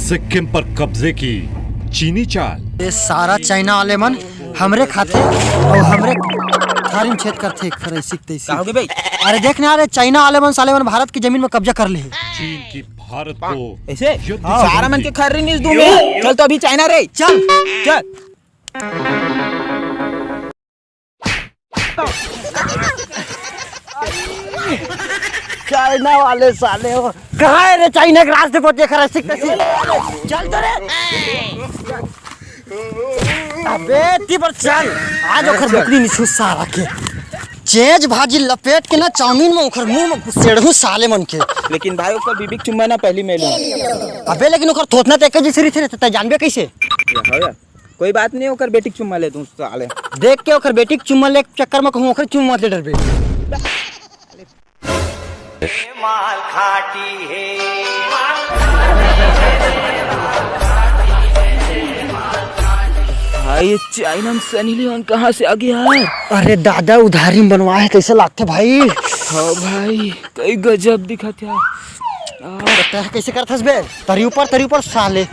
सिक्किम पर कब्जे की चीनी चाल। ये सारा चाइना वाले मन हमरे खाते और हमरे थारी में छेद करते खरे सीखते भाई। अरे देखना अरे चाइना वाले मन साले मन भारत की जमीन में कब्जा कर ले। चीन की भारत को ऐसे सारा मन के खर्री नहीं दूं मैं। चल तो अभी चाइना रे चल चल। चाइना वाले साले हो कहाँ है रे? चाइना के रास्ते पर देख रहा सीखते चल तो रे। अबे ती पर चल आज ओखर बकरी निछु सारा के चेज भाजी लपेट के ना चाउमीन में ओखर मुंह में सेड़हू साले मन के। लेकिन भाई ओकर बीबी के चुम्मा ना पहली मेलू। अबे लेकिन ओखर थोतना ते के जैसे थे त जानबे कैसे? कोई बात नहीं ओकर बेटी के चुम्मा ले दूं साले। देख के ओखर बेटी के चुम्मा ले चक्कर में कहूं ओखर चुम्मा ले डरबे। माल खाटी है भाई ये चाइना में सनी लियोन कहाँ से आ गया है? अरे दादा उधारी में बनवाए है कैसे लागते भाई? हाँ भाई कई गजब दिखा था। पता है कैसे करथस बे? तरी ऊपर साले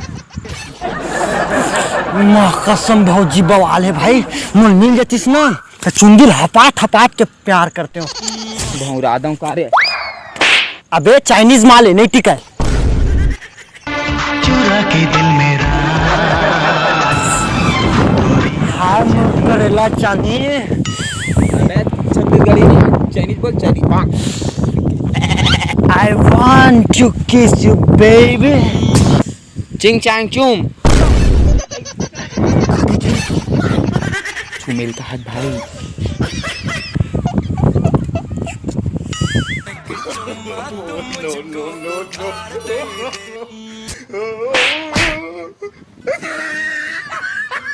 माँ कसम भौजी बवाल है भाई। मुन मिल जातीस ना तो चुंदिल हपाट के प्यार करते हो। भौरा दम कारे। अबे चाइनीज माल है नहीं टिका। चुरा के दिल मेरा करेला चांदी मैं छत्तीसगढ़ी नहीं चाइनीज बोल Chinese. I want to kiss you baby। चिंग चांग चूम चुमेल का हाथ भाई।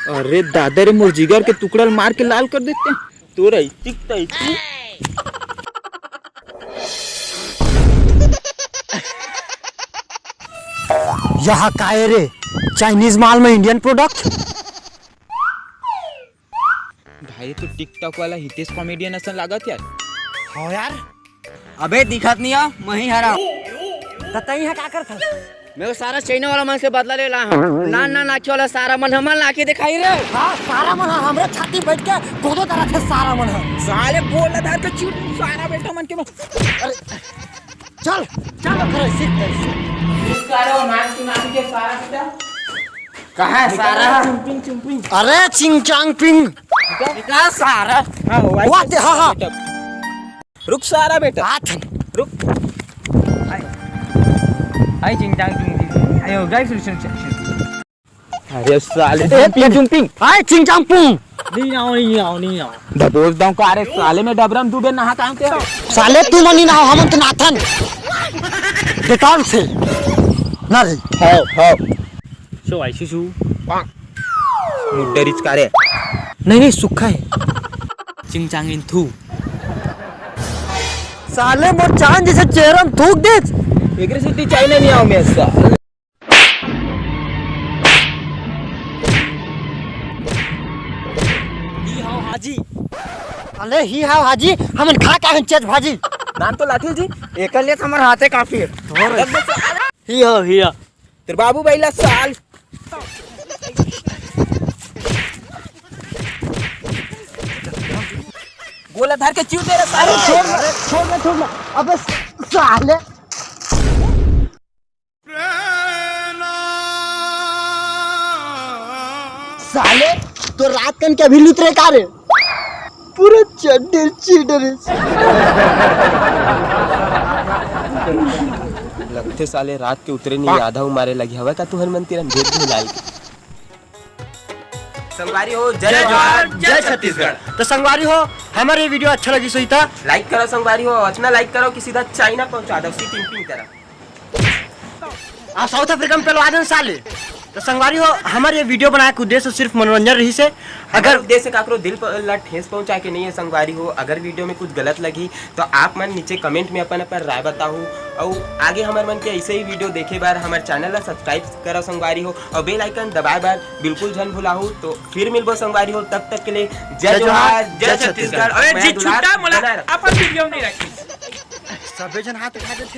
अरे दादा रे मोर जिगर के टुकड़ा मार के लाल कर देते हैं। तो रही टिकता यहाँ काहे रे? चाइनीज माल में इंडियन प्रोडक्ट। भाई तो टिकटॉक वाला हितेश कॉमेडियन ऐसा लागत यार। हाँ यार अबे दिखत नहीं आ मही हरा तई है का करथा? मैं वो सारा चाइना वाला मन से बदला ले ला हूं। ना नाचे वाला सारा मन हमन लाके दिखाई रे। हाँ सारा मन हमरे छाती बैठ के कोदो तरह थे सारा मन। साले बोल रहा था तो चूट सारा बेटा मन के अरे चल करे सीख सारा मान की नाम के सारा बेटा कहां है सारा? चुम्पिंग अरे चिंग चांग पिंग का सारा? हां वाते हाँ रुक सारा बेटा हाथ रुक। आई चिंगचांग चिंग आयो गाइस सुन। अरे साले चुम्पिंग हाय चिंग चांग पुंग नहीं आओ दबोच दम का। अरे साले में डबरम डूबे नहा काम तेरा। साले तू मनी ना हम तो नाथन बेकार से ना रे। हां सो आई शिशु मुड्डरिच कारे। नहीं सूखा है। चिंगचांग इन थू साले मोर चांद जैसे चेहरा में थूक दे। एकरे से चाइना नहीं आओ मैं ऐसा। हाजी अरे ही हाँ हाजी हमन खा का चेज भाजी। नाम तो लाठी जी एकर लिए हमर हाथे काफी ही हो तेरे बाबू बैला साल गोला धार के चीव तेरा साले। छोड़ ना अबे साले साले तो रात कन के अभी लुतरे का रे पूरा चड्डे चीडर। लगते साले रात के उतरे नहीं आधा मारे लगी हवा का तुहर मन तेरा भेद भी लाल के। संगवारी हो जय जवान जय छत्तीसगढ़। तो संगवारी हो हमारे ये वीडियो अच्छा लगी सोईता लाइक करो संगवारी हो इतना लाइक करो कि सीधा चाइना पहुंचा दो सी टिंग तरह। आप साउथ अफ्रीका में पहलवा दें साले। तो संगवारी हो हमारे ये वीडियो बनाए के उद्देश्य सिर्फ मनोरंजन रही से। अगर उद्देश्य काकरो दिल पर ठेस पहुंचा के नहीं है संगवारी हो। अगर वीडियो में कुछ गलत लगी तो आप मन नीचे कमेंट में अपन राय बताओ। और आगे हमारे मन के ऐसे ही वीडियो देखे बार हमारे चैनल ला सब्सक्राइब करो संगवारी हो और बेल आइकन दबाए बार बिल्कुल जन भुलाओ। तो फिर मिलबो संगवारी हो तब तक के लिए जय जोहार जय छत्तीसगढ़। अरे जी छुट्टा मोला अपन वीडियो नहीं रखी सबे जन हाथ उठा दे।